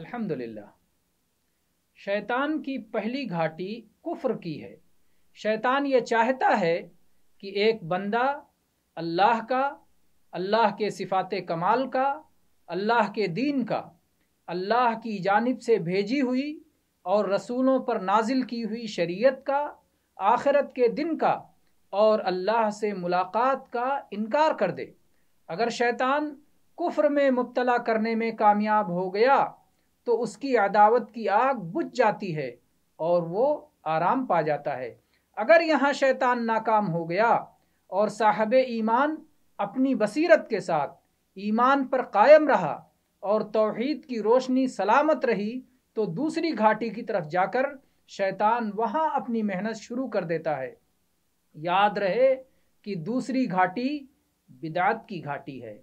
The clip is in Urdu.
الحمدللہ، شیطان کی پہلی گھاٹی کفر کی ہے۔ شیطان یہ چاہتا ہے کہ ایک بندہ اللہ کا، اللہ کے صفات کمال کا، اللہ کے دین کا، اللہ کی جانب سے بھیجی ہوئی اور رسولوں پر نازل کی ہوئی شریعت کا، آخرت کے دن کا اور اللہ سے ملاقات کا انکار کر دے۔ اگر شیطان کفر میں مبتلا کرنے میں کامیاب ہو گیا تو اس کی عداوت کی آگ بجھ جاتی ہے اور وہ آرام پا جاتا ہے۔ اگر یہاں شیطان ناکام ہو گیا اور صاحب ایمان اپنی بصیرت کے ساتھ ایمان پر قائم رہا اور توحید کی روشنی سلامت رہی تو دوسری گھاٹی کی طرف جا کر شیطان وہاں اپنی محنت شروع کر دیتا ہے۔ یاد رہے کہ دوسری گھاٹی بدعت کی گھاٹی ہے۔